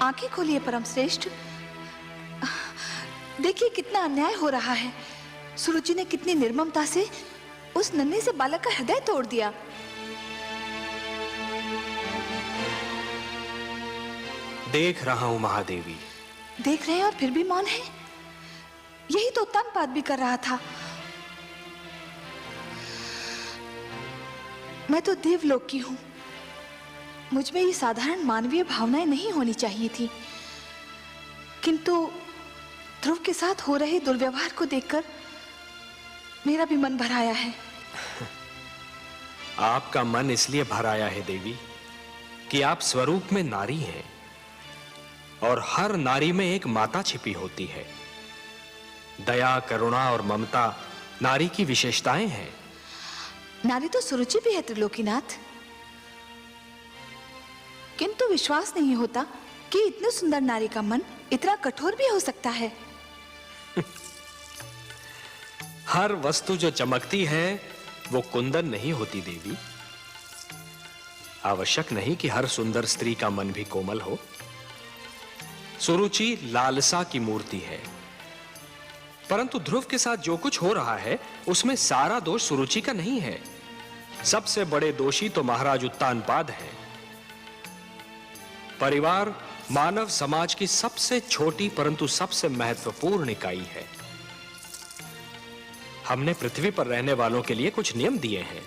आंखें खोलिए परम श्रेष्ठ। देखिए कितना अन्याय हो रहा है। सुरुचि ने कितनी निर्ममता से उस नन्हे से बालक का हृदय तोड़ दिया। देख रहा हूं महादेवी। देख रहे हैं और फिर भी मौन है। यही तो उत्तानपाद भी कर रहा था। मैं तो देवलोक की हूं। मुझ में ये साधारण मानवीय भावनाएं नहीं होनी चाहिए थी, किंतु ध्रुव के साथ हो रहे दुर्व्यवहार को देखकर मेरा भी मन भर आया है। आपका मन इसलिए भर आया है देवी कि आप स्वरूप में नारी हैं और हर नारी में एक माता छिपी होती है। दया, करुणा और ममता नारी की विशेषताएं हैं। नारी तो सुरुचि भी है त्रिलोकीनाथ, किंतु विश्वास नहीं होता कि इतनी सुंदर नारी का मन इतना कठोर भी हो सकता है। हर वस्तु जो चमकती है वो कुंदन नहीं होती देवी। आवश्यक नहीं कि हर सुंदर स्त्री का मन भी कोमल हो। सुरुचि लालसा की मूर्ति है, परंतु ध्रुव के साथ जो कुछ हो रहा है उसमें सारा दोष सुरुचि का नहीं है। सबसे बड़े दोषी तो महाराज उत्तानपाद हैं। परिवार मानव समाज की सबसे छोटी परंतु सबसे महत्वपूर्ण इकाई है। हमने पृथ्वी पर रहने वालों के लिए कुछ नियम दिए हैं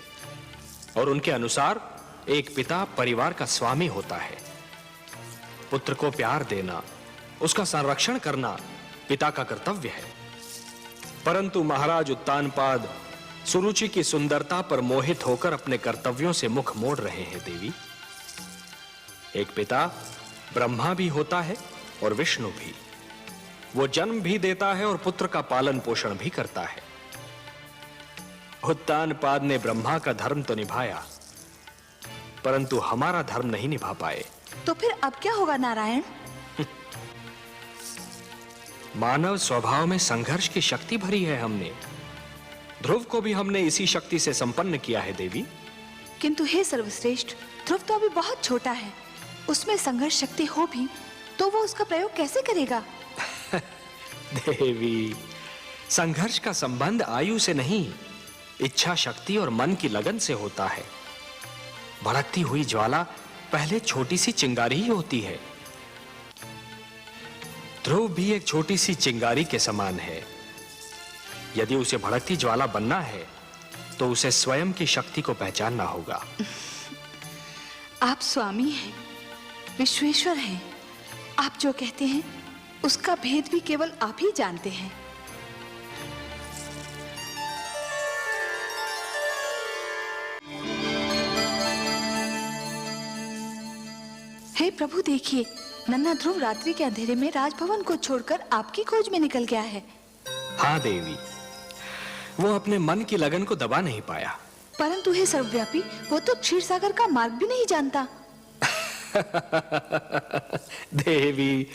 और उनके अनुसार एक पिता परिवार का स्वामी होता है। पुत्र को प्यार देना, उसका संरक्षण करना पिता का कर्तव्य है। परंतु महाराज उत्तानपाद सुरुचि की सुंदरता पर मोहित होकर अपने कर्तव्यों से मुख मोड़ रहे हैं देवी। एक पिता ब्रह्मा भी होता है और विष्णु भी। वो जन्म भी देता है और पुत्र का पालन पोषण भी करता है। उत्तानपाद ने ब्रह्मा का धर्म तो निभाया, परंतु हमारा धर्म नहीं निभा पाए। तो फिर अब क्या होगा नारायण? मानव स्वभाव में संघर्ष की शक्ति भरी है हमने। ध्रुव को भी हमने इसी शक्ति से संपन्न किया है देवी। किंतु हे सर्वश्रेष्ठ, ध्रुव तो अभी बहुत छोटा है। उसमें संघर्ष शक्ति हो भी तो वो उसका प्रयोग कैसे करेगा? देवी, संघर्ष का संबंध आयु से नहीं, इच्छा शक्ति और मन की लगन से होता है। भड़कती हुई ज्वाला पहले छोटी सी चिंगारी ही होती है। ध्रुव भी एक छोटी सी चिंगारी के समान है। यदि उसे भड़कती ज्वाला बनना है तो उसे स्वयं की शक्ति को पहचानना होगा। आप स्वामी हैं, विश्वेश्वर हैं। आप जो कहते हैं उसका भेद भी केवल आप ही जानते हैं। हे प्रभु, देखिए नन्हा ध्रुव रात्रि के अंधेरे में राजभवन को छोड़कर आपकी खोज में निकल गया है। हाँ देवी, वो अपने मन की लगन को दबा नहीं पाया। परंतु हे सर्वव्यापी, वो तो क्षीर सागर का मार्ग भी नहीं जानता। देवी,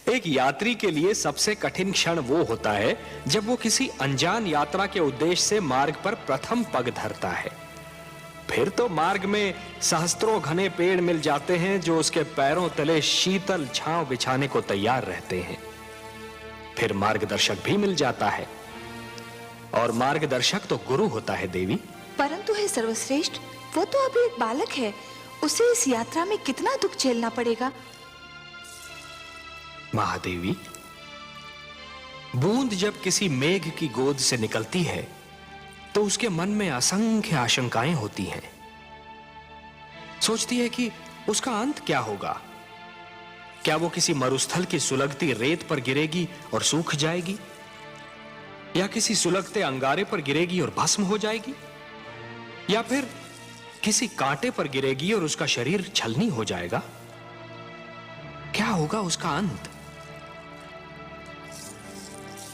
एक यात्री के लिए सबसे कठिन क्षण वो होता है जब वो किसी अनजान यात्रा के उद्देश्य से मार्ग पर प्रथम पग धरता है। फिर तो मार्ग में सहस्त्रों घने पेड़ मिल जाते हैं जो उसके पैरों तले शीतल छांव बिछाने को तैयार रहते हैं। फिर मार्गदर्शक भी मिल जाता है, और मार्गदर्शक तो गुरु होता है देवी। परंतु हे सर्वश्रेष्ठ, वो तो अभी एक बालक है। उसे इस यात्रा में कितना दुख झेलना पड़ेगा। महादेवी, बूंद जब किसी मेघ की गोद से निकलती है तो उसके मन में असंख्य आशंकाएं होती हैं। सोचती है कि उसका अंत क्या होगा। क्या वो किसी मरुस्थल की सुलगती रेत पर गिरेगी और सूख जाएगी, या किसी सुलगते अंगारे पर गिरेगी और भस्म हो जाएगी, या फिर किसी कांटे पर गिरेगी और उसका शरीर छलनी हो जाएगा। क्या होगा उसका अंत?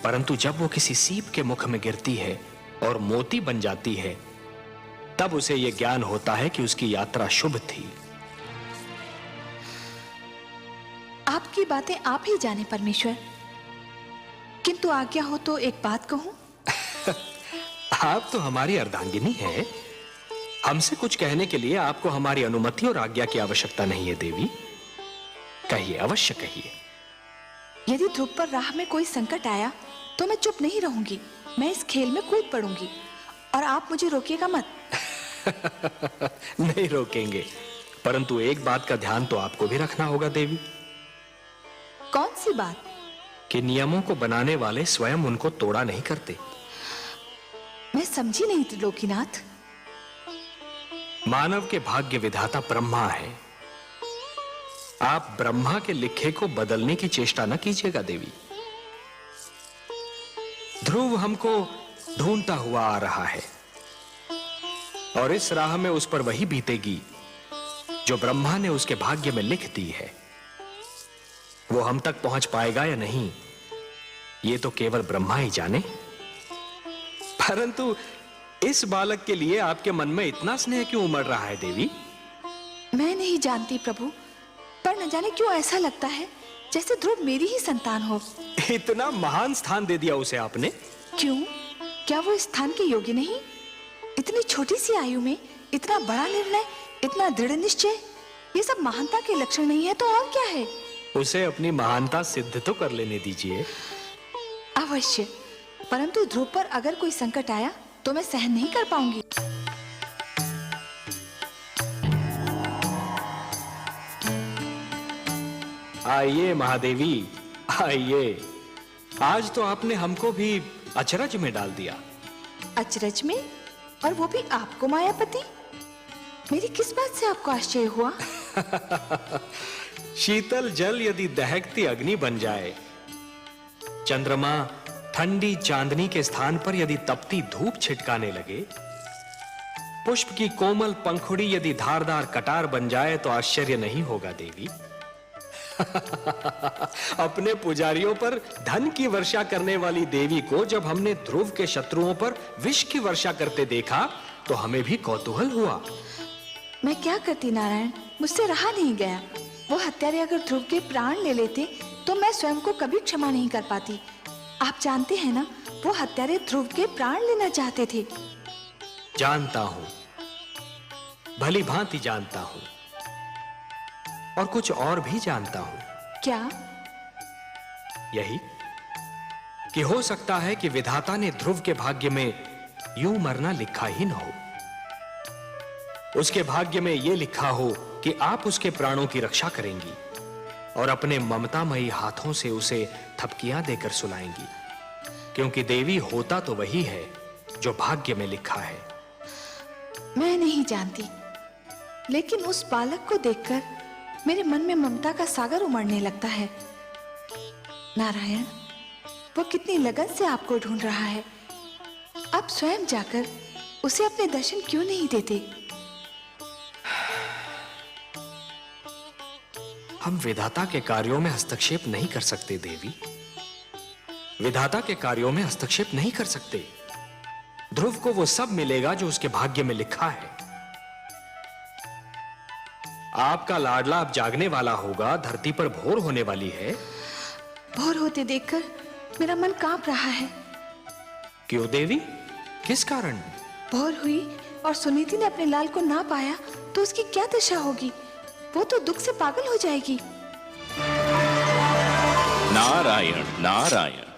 परंतु जब वो किसी सीप के मुख में गिरती है और मोती बन जाती है, तब उसे यह ज्ञान होता है कि उसकी यात्रा शुभ थी। आपकी बातें आप ही जाने परमेश्वर, किंतु आज्ञा हो तो एक बात कहूं। आप तो हमारी अर्धांगिनी हैं। हमसे कुछ कहने के लिए आपको हमारी अनुमति और आज्ञा की आवश्यकता नहीं है देवी। कहिए, अवश्य कहिए। यदि ध्रुव पर राह में कोई संकट आया तो मैं चुप नहीं रहूंगी, मैं इस खेल में कूद पड़ूंगी और आप मुझे रोकिएगा मत। नहीं रोकेंगे, परंतु एक बात का ध्यान तो आपको भी रखना होगा देवी। कौन सी बात? कि नियमों को बनाने वाले स्वयं उनको तोड़ा नहीं करते। मैं समझी नहीं त्रिलोकीनाथ। मानव के भाग्य विधाता ब्रह्मा है। आप ब्रह्मा के लिखे को बदलने की चेष्टा न कीजिएगा देवी। ध्रुव हमको ढूंढता हुआ आ रहा है और इस राह में उस पर वही बीतेगी जो ब्रह्मा ने उसके भाग्य में लिख दी है। वो हम तक पहुंच पाएगा या नहीं, ये तो केवल ब्रह्मा ही जाने। परंतु इस बालक के लिए आपके मन में इतना स्नेह क्यों उमड़ रहा है देवी? मैं नहीं जानती प्रभु, पर न जाने क्यों ऐसा लगता है जैसे ध्रुव मेरी ही संतान हो। इतना महान स्थान दे दिया उसे आपने। क्यों? क्या वो इस स्थान के योग्य नहीं? इतनी छोटी सी आयु में इतना बड़ा निर्णय, इतना दृढ़ निश्चय, ये सब महानता के लक्षण नहीं है तो और क्या है? उसे अपनी महानता सिद्ध तो कर लेने दीजिए। अवश्य, परंतु ध्रुव पर अगर कोई संकट आया तो मैं सहन नहीं कर पाऊंगी। आइए महादेवी, आइए। आज तो आपने हमको भी अचरज में डाल दिया। अचरज में? और वो भी आपको मायापति? मेरी किस बात से आपको आश्चर्य हुआ? शीतल जल यदि दहकती अग्नि बन जाए, चंद्रमा ठंडी चांदनी के स्थान पर यदि तपती धूप छिटकाने लगे, पुष्प की कोमल पंखुड़ी यदि धारदार कटार बन जाए तो आश्चर्य नहीं होगा देवी। अपने पुजारियों पर धन की वर्षा करने वाली देवी को जब हमने ध्रुव के शत्रुओं पर विष की वर्षा करते देखा तो हमें भी कौतूहल हुआ। मैं क्या करती नारायण, मुझसे रहा नहीं गया। वो हत्यारे अगर ध्रुव के प्राण ले लेते तो मैं स्वयं को कभी क्षमा नहीं कर पाती। आप जानते हैं ना, वो हत्यारे ध्रुव के प्राण लेना चाहते थे। जानता हूं, भली भांति जानता हूं, और कुछ और भी जानता हूं। क्या? यही कि हो सकता है कि विधाता ने ध्रुव के भाग्य में यूं मरना लिखा ही न हो। उसके भाग्य में यह लिखा हो कि आप उसके प्राणों की रक्षा करेंगी और अपने ममतामयी हाथों से उसे थपकियां देकर सुलाएंगी, क्योंकि देवी होता तो वही है जो भाग्य में लिखा है। मैं नहीं जानती, लेकिन उस बालक को देखकर मेरे मन में ममता का सागर उमड़ने लगता है। नारायण, वो कितनी लगन से आपको ढूंढ रहा है। आप स्वयं जाकर उसे अपने दर्शन क्यों नहीं देते? हम विधाता के कार्यों में हस्तक्षेप नहीं कर सकते देवी। विधाता के कार्यों में हस्तक्षेप नहीं कर सकते। ध्रुव को वो सब मिलेगा जो उसके भाग्य में लिखा है। आपका लाडला अब जागने वाला होगा, धरती पर भोर होने वाली है। भोर होते देखकर मेरा मन कांप रहा है। क्यों देवी, किस कारण? भोर हुई और सुनीति ने अपने लाल को ना पाया तो उसकी क्या दशा होगी? वो तो दुख से पागल हो जाएगी। नारायण नारायण।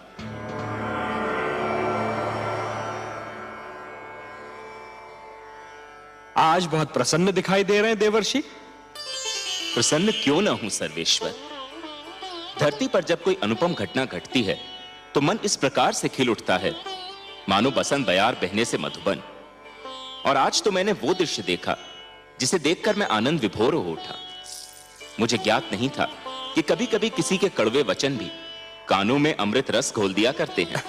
आज बहुत प्रसन्न दिखाई दे रहे हैं देवर्षि। प्रसन्न क्यों न हूं सर्वेश्वर। धरती पर जब कोई अनुपम घटना घटती है तो मन इस प्रकार से खिल उठता है मानो बसंत बयार बहने से मधुबन। और आज तो मैंने वो दृश्य देखा जिसे देखकर मैं आनंद विभोर हो उठा। मुझे ज्ञात नहीं था कि कभी कभी किसी के कड़वे वचन भी कानों में अमृत रस घोल दिया करते हैं।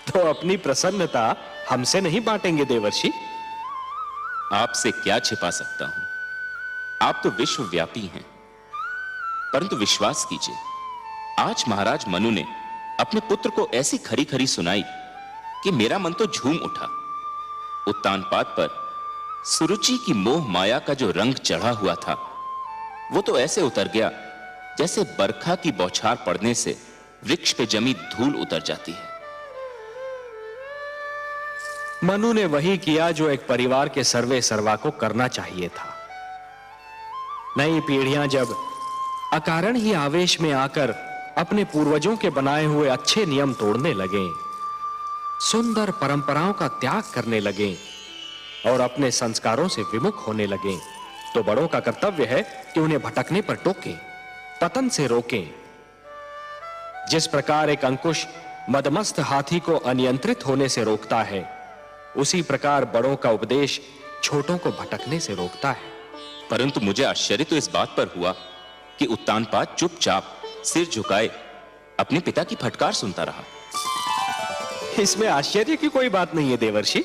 तो अपनी प्रसन्नता हमसे नहीं बांटेंगे देवर्षि? आपसे क्या छिपा सकता हूं, आप तो विश्वव्यापी हैं। परंतु विश्वास कीजिए, आज महाराज मनु ने अपने पुत्र को ऐसी खरी खरी सुनाई कि मेरा मन तो झूम उठा। उत्तानपाद पर सुरुचि की मोह माया का जो रंग चढ़ा हुआ था वो तो ऐसे उतर गया जैसे बरखा की बौछार पड़ने से वृक्ष पे जमी धूल उतर जाती है। मनु ने वही किया जो एक परिवार के सर्वे सर्वा को करना चाहिए था। नई पीढ़ियां जब अकारण ही आवेश में आकर अपने पूर्वजों के बनाए हुए अच्छे नियम तोड़ने लगे, सुंदर परंपराओं का त्याग करने लगे और अपने संस्कारों से विमुख होने लगे, तो बड़ों का कर्तव्य है कि उन्हें भटकने पर टोकें, पतन से रोकें। जिस प्रकार एक अंकुश मदमस्त हाथी को अनियंत्रित होने से रोकता है, उसी प्रकार बड़ों का उपदेश छोटों को भटकने से रोकता है। परंतु मुझे आश्चर्य तो इस बात पर हुआ कि उत्तानपाद चुपचाप सिर झुकाए अपने पिता की फटकार सुनता रहा। इसमें आश्चर्य की कोई बात नहीं है देवर्षि।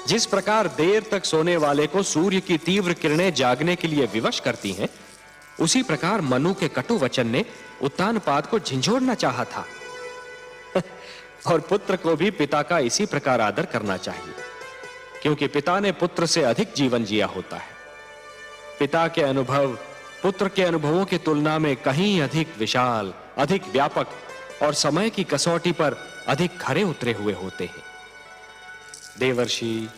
जिस प्रकार देर तक सोने वाले को सूर्य की तीव्र किरणें जागने के लिए विवश करती हैं, उसी प्रकार मनु के कटु वचन ने उत्तानपाद को झिंझोड़ना चाहा था। और पुत्र को भी पिता का इसी प्रकार आदर करना चाहिए, क्योंकि पिता ने पुत्र से अधिक जीवन जिया होता है। पिता के अनुभव पुत्र के अनुभवों की तुलना में कहीं अधिक विशाल, अधिक व्यापक और समय की कसौटी पर अधिक खरे उतरे हुए होते हैं। देवर्षि,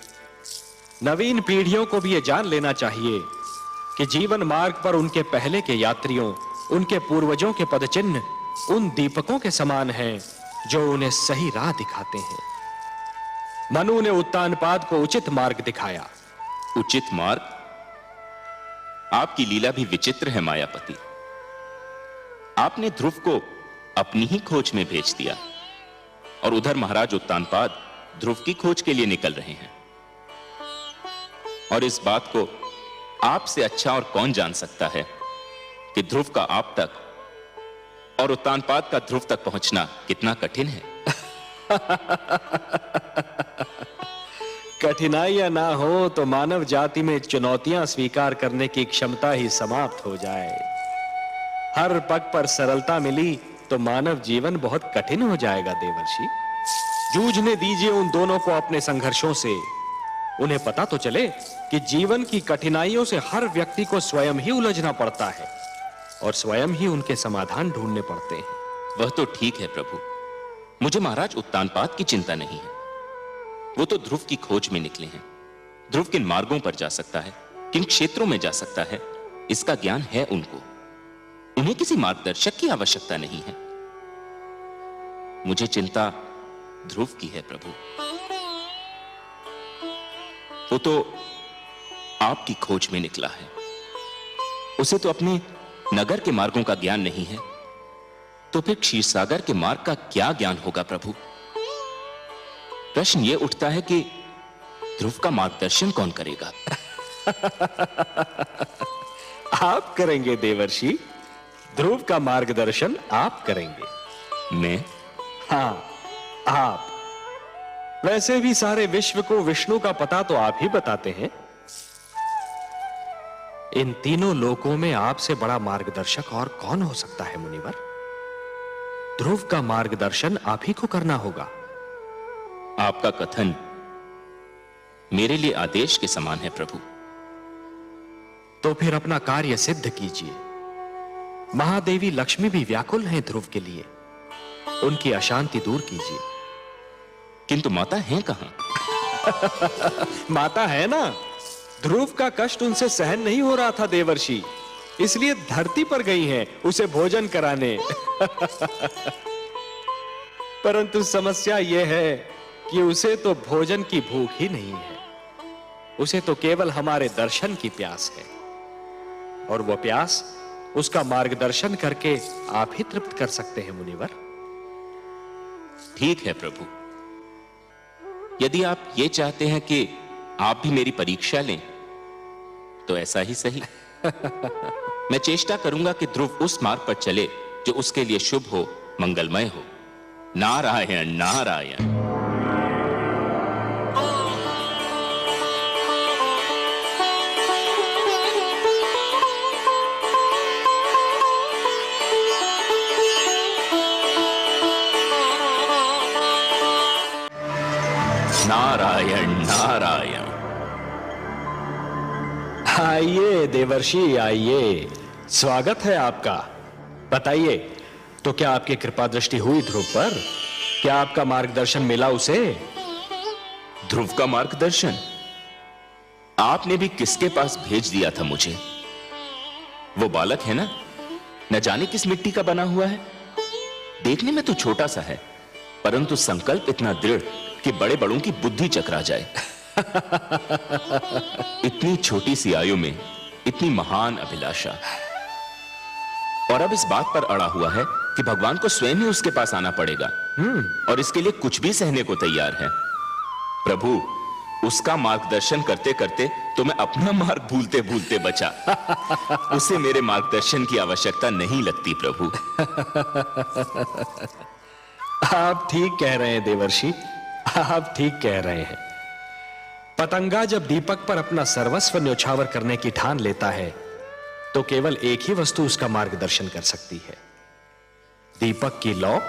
नवीन पीढ़ियों को भी यह जान लेना चाहिए कि जीवन मार्ग पर उनके पहले के यात्रियों, उनके पूर्वजों के पदचिन्ह उन दीपकों के समान हैं जो उन्हें सही राह दिखाते हैं। मनु ने उत्तानपाद को उचित मार्ग दिखाया। उचित मार्ग? आपकी लीला भी विचित्र है मायापति। आपने ध्रुव को अपनी ही खोज में भेज दिया और उधर महाराज उत्तानपाद ध्रुव की खोज के लिए निकल रहे हैं। और इस बात को आपसे अच्छा और कौन जान सकता है कि ध्रुव का आप तक और उत्तानपाद का ध्रुव तक पहुंचना कितना कठिन है। कठिनाइयां ना हो तो मानव जाति में चुनौतियां स्वीकार करने की क्षमता ही समाप्त हो जाए। हर पग पर सरलता मिली तो मानव जीवन बहुत कठिन हो जाएगा देवर्षि। जूझने दीजिए उन दोनों को अपने संघर्षों से। उन्हें पता तो चले कि जीवन की कठिनाइयों से हर व्यक्ति को स्वयं ही उलझना पड़ता है और स्वयं ही उनके समाधान ढूंढने पड़ते हैं। वह तो ठीक है प्रभु, मुझे महाराज उत्तानपाद की चिंता नहीं है। वो तो ध्रुव की खोज में निकले हैं। ध्रुव किन मार्गों पर जा सकता है, किन क्षेत्रों में जा सकता है, इसका ज्ञान है उनको। उन्हें किसी मार्गदर्शक की आवश्यकता नहीं है। मुझे चिंता ध्रुव की है प्रभु। वो तो आपकी खोज में निकला है। उसे तो अपने नगर के मार्गों का ज्ञान नहीं है, तो फिर क्षीरसागर के मार्ग का क्या ज्ञान होगा प्रभु? प्रश्न यह उठता है कि ध्रुव का मार्गदर्शन कौन करेगा? आप करेंगे देवर्षि। ध्रुव का मार्गदर्शन आप करेंगे। मैं? हां, आप। वैसे भी सारे विश्व को विष्णु का पता तो आप ही बताते हैं। इन तीनों लोकों में आपसे बड़ा मार्गदर्शक और कौन हो सकता है मुनिवर? ध्रुव का मार्गदर्शन आप ही को करना होगा। आपका कथन मेरे लिए आदेश के समान है प्रभु। तो फिर अपना कार्य सिद्ध कीजिए। महादेवी लक्ष्मी भी व्याकुल हैं ध्रुव के लिए। उनकी अशांति दूर कीजिए। किंतु माता है कहां? माता है ना। ध्रुव का कष्ट उनसे सहन नहीं हो रहा था देवर्षि, इसलिए धरती पर गई हैं उसे भोजन कराने। परंतु समस्या यह है कि उसे तो भोजन की भूख ही नहीं है। उसे तो केवल हमारे दर्शन की प्यास है, और वह प्यास उसका मार्गदर्शन करके आप ही तृप्त कर सकते हैं मुनिवर। ठीक है प्रभु, यदि आप ये चाहते हैं कि आप भी मेरी परीक्षा लें तो ऐसा ही सही। मैं चेष्टा करूंगा कि ध्रुव उस मार्ग पर चले जो उसके लिए शुभ हो, मंगलमय हो। नारायण नारायण। नारायण नारायण। आइए देवर्षि आइए, स्वागत है आपका। बताइए, तो क्या आपकी कृपा दृष्टि हुई ध्रुव पर? क्या आपका मार्गदर्शन मिला उसे? ध्रुव का मार्गदर्शन आपने भी किसके पास भेज दिया था मुझे? वो बालक है ना, न जाने किस मिट्टी का बना हुआ है। देखने में तो छोटा सा है, परंतु संकल्प इतना दृढ़ कि बड़े बड़ों की बुद्धि चकरा जाए। इतनी छोटी सी आयु में इतनी महान अभिलाषा, और अब इस बात पर अड़ा हुआ है कि भगवान को स्वयं ही उसके पास आना पड़ेगा, और इसके लिए कुछ भी सहने को तैयार है। प्रभु, उसका मार्गदर्शन करते करते तो मैं अपना मार्ग भूलते भूलते बचा। उसे मेरे मार्गदर्शन की आवश्यकता नहीं लगती प्रभु। आप ठीक कह रहे हैं देवर्षि, आप ठीक कह रहे हैं। पतंगा जब दीपक पर अपना सर्वस्व न्योछावर करने की ठान लेता है तो केवल एक ही वस्तु उसका मार्गदर्शन कर सकती है, दीपक की लौ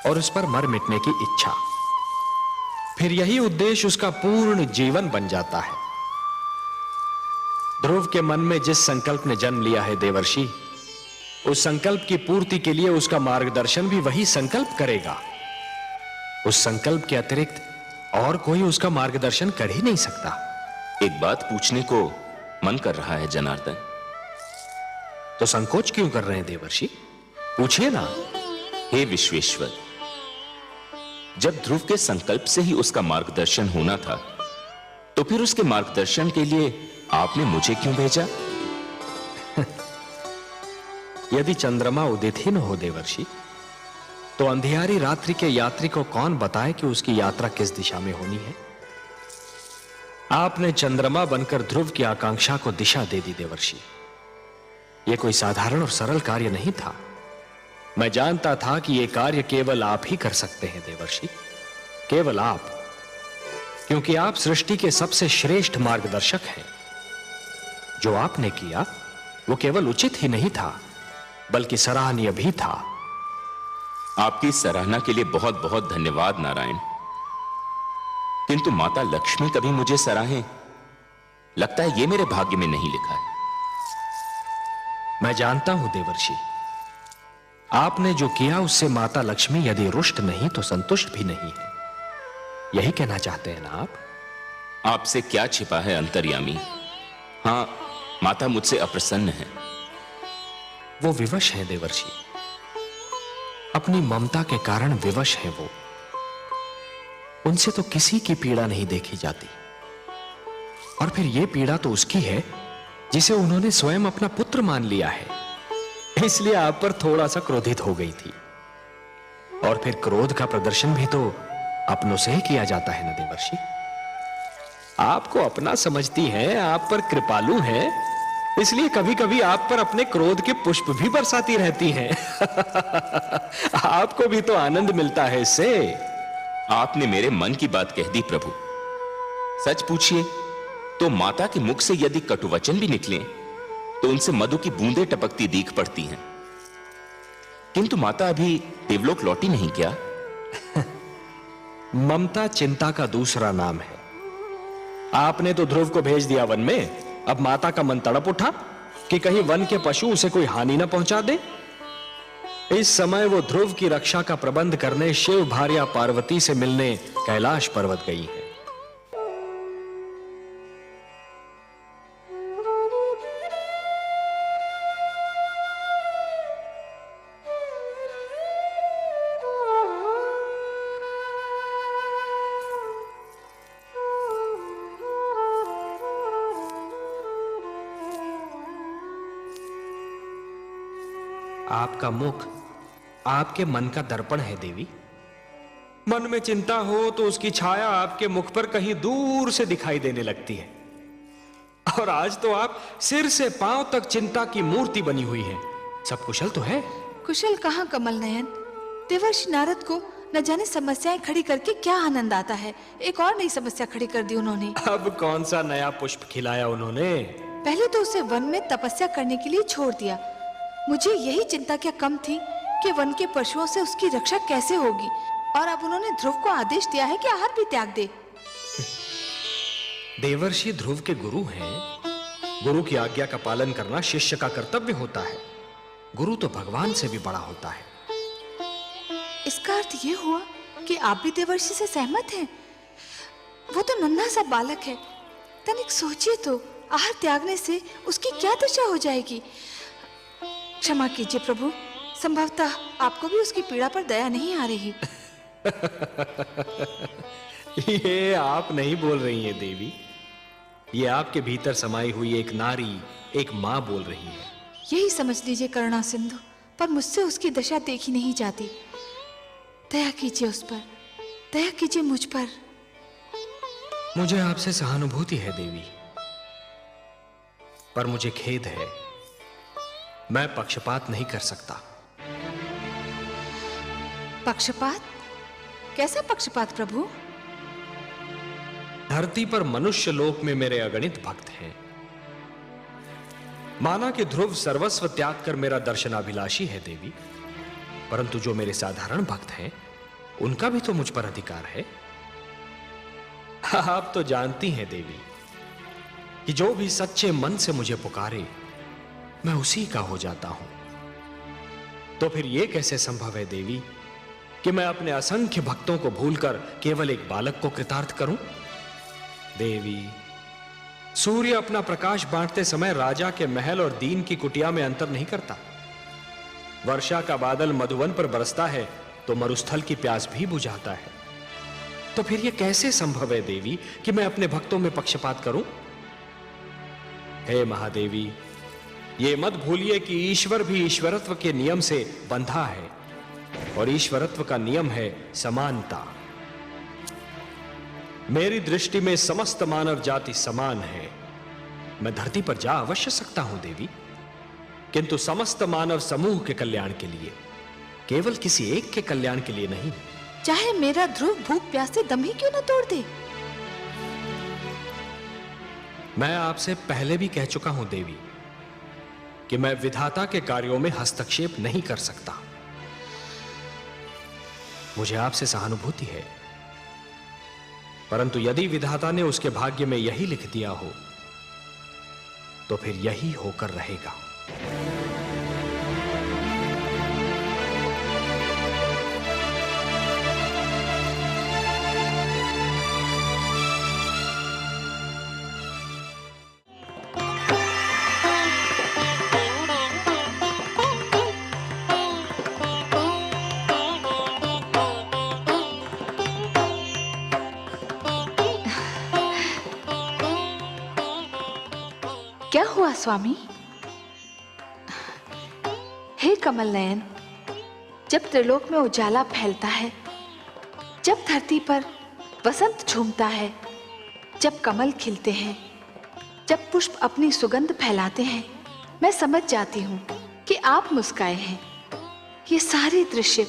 और उस पर मर मिटने की इच्छा। फिर यही उद्देश्य उसका पूर्ण जीवन बन जाता है। ध्रुव के मन में जिस संकल्प ने जन्म लिया है देवर्षि, उस संकल्प की पूर्ति के लिए उसका मार्गदर्शन भी वही संकल्प करेगा। उस संकल्प के अतिरिक्त और कोई उसका मार्गदर्शन कर ही नहीं सकता। एक बात पूछने को मन कर रहा है जनार्दन। तो संकोच क्यों कर रहे हैं देवर्षि? पूछिए ना। हे विश्वेश्वर, जब ध्रुव के संकल्प से ही उसका मार्गदर्शन होना था, तो फिर उसके मार्गदर्शन के लिए आपने मुझे क्यों भेजा? यदि चंद्रमा उदित ही न हो देवर्षि, तो अंधियारी रात्रि के यात्री को कौन बताए कि उसकी यात्रा किस दिशा में होनी है? आपने चंद्रमा बनकर ध्रुव की आकांक्षा को दिशा दे दी देवर्षि। यह कोई साधारण और सरल कार्य नहीं था। मैं जानता था कि यह कार्य केवल आप ही कर सकते हैं देवर्षि, केवल आप, क्योंकि आप सृष्टि के सबसे श्रेष्ठ मार्गदर्शक हैं। जो आपने किया वो केवल उचित ही नहीं था, बल्कि सराहनीय भी था। आपकी सराहना के लिए बहुत बहुत धन्यवाद नारायण। किंतु माता लक्ष्मी कभी मुझे सराहें, लगता है ये मेरे भाग्य में नहीं लिखा है। मैं जानता हूं देवर्षि, आपने जो किया उससे माता लक्ष्मी यदि रुष्ट नहीं तो संतुष्ट भी नहीं है। यही कहना चाहते हैं ना आप? आपसे क्या छिपा है अंतर्यामी। हां, माता मुझसे अप्रसन्न है। वो विवश है देवर्षि, अपनी ममता के कारण विवश है वो। उनसे तो किसी की पीड़ा नहीं देखी जाती, और फिर यह पीड़ा तो उसकी है जिसे उन्होंने स्वयं अपना पुत्र मान लिया है। इसलिए आप पर थोड़ा सा क्रोधित हो गई थी, और फिर क्रोध का प्रदर्शन भी तो अपनों से ही किया जाता है ना देवर्षि। आपको अपना समझती हैं, आप पर कृपालु हैं, इसलिए कभी कभी आप पर अपने क्रोध के पुष्प भी बरसाती रहती हैं। आपको भी तो आनंद मिलता है इससे। आपने मेरे मन की बात कह दी प्रभु। सच पूछिए तो माता के मुख से यदि कटुवचन भी निकले तो उनसे मधु की बूंदें टपकती दीख पड़ती हैं। किंतु माता अभी देवलोक लौटी नहीं क्या? ममता चिंता का दूसरा नाम है। आपने तो ध्रुव को भेज दिया वन में, अब माता का मन तड़प उठा कि कहीं वन के पशु उसे कोई हानि न पहुंचा दे। इस समय वो ध्रुव की रक्षा का प्रबंध करने शिव भार्या पार्वती से मिलने कैलाश पर्वत गई है। आपका मुख आपके मन का दर्पण है देवी। मन में चिंता हो तो उसकी छाया आपके मुख पर कहीं दूर से दिखाई देने लगती है, और आज तो आप सिर से पांव तक चिंता की मूर्ति बनी हुई हैं। सब कुशल तो है? कुशल कहाँ कमल नयन। देवर्षि नारद को न जाने समस्याएं खड़ी करके क्या आनंद आता है। एक और नई समस्या खड़ी कर दी उन्होंने। अब कौन सा नया पुष्प खिलाया उन्होंने? पहले तो उसे वन में तपस्या करने के लिए छोड़ दिया। मुझे यही चिंता क्या कम थी कि वन के पशुओं से उसकी रक्षा कैसे होगी, और अब उन्होंने ध्रुव को आदेश दिया है कि आहार भी त्याग दे। देवर्षि ध्रुव के गुरु हैं। गुरु की आज्ञा का पालन करना शिष्य का कर्तव्य होता है। गुरु तो भगवान से भी बड़ा होता है। इसका अर्थ ये हुआ कि आप भी देवर्षि से सहमत हैं? वो तो नन्हा सा बालक है, तनिक सोचिए तो, आहार त्यागने से उसकी क्या दशा हो जाएगी। क्षमा कीजिए प्रभु, संभवतः आपको भी उसकी पीड़ा पर दया नहीं आ रही। ये आप नहीं बोल रही हैं देवी, ये आपके भीतर समाई हुई एक नारी, एक मां बोल रही है। यही समझ लीजिए करुणा सिंधु, पर मुझसे उसकी दशा देखी नहीं जाती। दया कीजिए उस पर, दया कीजिए मुझ पर। मुझे आपसे सहानुभूति है देवी, पर मुझे खेद है, मैं पक्षपात नहीं कर सकता। पक्षपात? कैसा पक्षपात प्रभु? धरती पर मनुष्य लोक में मेरे अगणित भक्त हैं। माना कि ध्रुव सर्वस्व त्याग कर मेरा दर्शनाभिलाषी है देवी, परंतु जो मेरे साधारण भक्त हैं, उनका भी तो मुझ पर अधिकार है। आप तो जानती हैं देवी कि जो भी सच्चे मन से मुझे पुकारे, मैं उसी का हो जाता हूं। तो फिर यह कैसे संभव है देवी कि मैं अपने असंख्य भक्तों को भूलकर केवल एक बालक को कृतार्थ करूं? देवी, सूर्य अपना प्रकाश बांटते समय राजा के महल और दीन की कुटिया में अंतर नहीं करता। वर्षा का बादल मधुवन पर बरसता है तो मरुस्थल की प्यास भी बुझाता है। तो फिर यह कैसे संभव है देवी कि मैं अपने भक्तों में पक्षपात करूं? हे महादेवी, ये मत भूलिए कि ईश्वर भी ईश्वरत्व के नियम से बंधा है, और ईश्वरत्व का नियम है समानता। मेरी दृष्टि में समस्त मानव जाति समान है। मैं धरती पर जा अवश्य सकता हूं देवी, किंतु समस्त मानव समूह के कल्याण के लिए, केवल किसी एक के कल्याण के लिए नहीं। चाहे मेरा ध्रुव भूख प्यास से दम ही क्यों न तोड़ दे। मैं आपसे पहले भी कह चुका हूं देवी कि मैं विधाता के कार्यों में हस्तक्षेप नहीं कर सकता। मुझे आपसे सहानुभूति है, परंतु यदि विधाता ने उसके भाग्य में यही लिख दिया हो, तो फिर यही होकर रहेगा। क्या हुआ स्वामी? हे कमल नयन, जब त्रिलोक में उजाला फैलता है, जब धरती पर वसंत झूमता है, जब कमल खिलते हैं, जब पुष्प अपनी सुगंध फैलाते हैं, मैं समझ जाती हूँ कि आप मुस्काए हैं। ये सारे दृश्य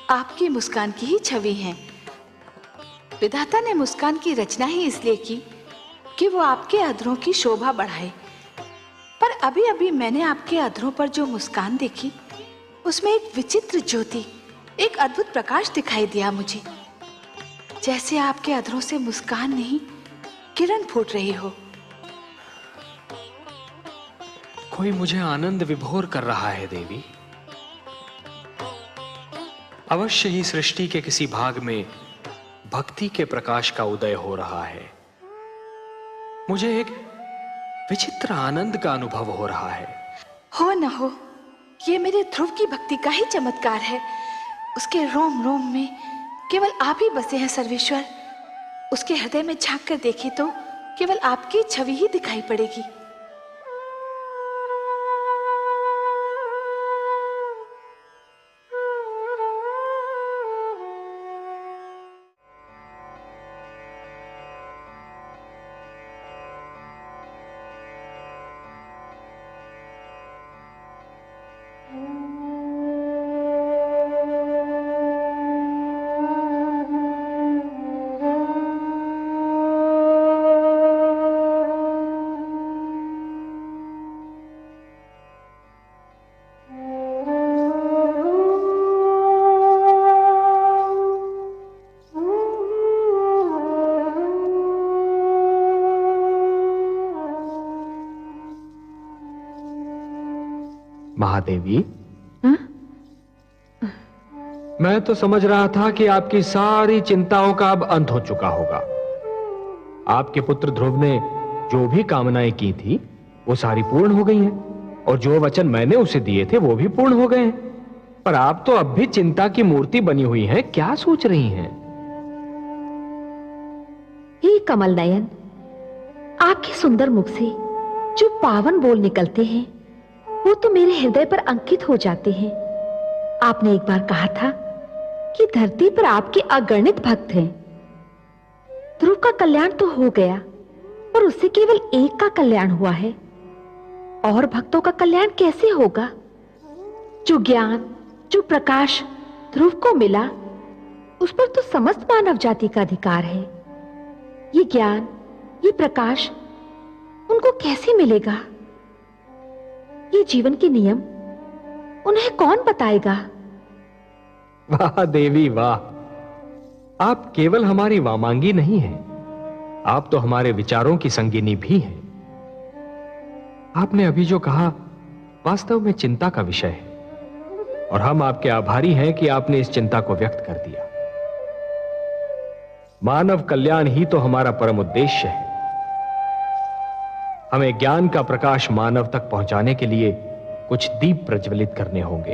आपकी मुस्कान की ही छवि हैं। विधाता ने मुस्कान की रचना ही इसलिए की कि वो आपके अधरों की शोभा बढ़ाए। पर अभी अभी मैंने आपके अधरों पर जो मुस्कान देखी, उसमें एक विचित्र ज्योति, एक अद्भुत प्रकाश दिखाई दिया मुझे। जैसे आपके अधरों से मुस्कान नहीं, किरण फूट रही हो। कोई मुझे आनंद विभोर कर रहा है देवी। अवश्य ही सृष्टि के किसी भाग में भक्ति के प्रकाश का उदय हो रहा है। मुझे एक विचित्र आनंद का अनुभव हो रहा है। हो न हो, ये मेरे ध्रुव की भक्ति का ही चमत्कार है। उसके रोम रोम में केवल आप ही बसे हैं सर्वेश्वर। उसके हृदय में झांक कर देखे तो केवल आपकी छवि ही दिखाई पड़ेगी। महादेवी, मैं तो समझ रहा था कि आपकी सारी चिंताओं का अब अंत हो चुका होगा। आपके पुत्र ध्रुव ने जो भी कामनाएं की थी, वो सारी पूर्ण हो गई हैं। और जो वचन मैंने उसे दिए थे वो भी पूर्ण हो गए हैं। पर आप तो अब भी चिंता की मूर्ति बनी हुई हैं, क्या सोच रही हैं? हे कमल नयन, आपके सुंदर मुख से जो पावन बोल निकलते हैं वो तो मेरे हृदय पर अंकित हो जाते हैं। आपने एक बार कहा था कि धरती पर आपके अगणित भक्त हैं। ध्रुव का कल्याण तो हो गया, पर उससे केवल एक का कल्याण हुआ है, और भक्तों का कल्याण कैसे होगा? जो ज्ञान, जो प्रकाश ध्रुव को मिला, उस पर तो समस्त मानव जाति का अधिकार है। ये ज्ञान, ये प्रकाश उनको कैसे मिलेगा? ये जीवन के नियम उन्हें कौन बताएगा? वाह देवी वाह, आप केवल हमारी वामांगी नहीं हैं, आप तो हमारे विचारों की संगिनी भी हैं। आपने अभी जो कहा वास्तव में चिंता का विषय है, और हम आपके आभारी हैं कि आपने इस चिंता को व्यक्त कर दिया। मानव कल्याण ही तो हमारा परम उद्देश्य है। हमें ज्ञान का प्रकाश मानव तक पहुंचाने के लिए कुछ दीप प्रज्वलित करने होंगे।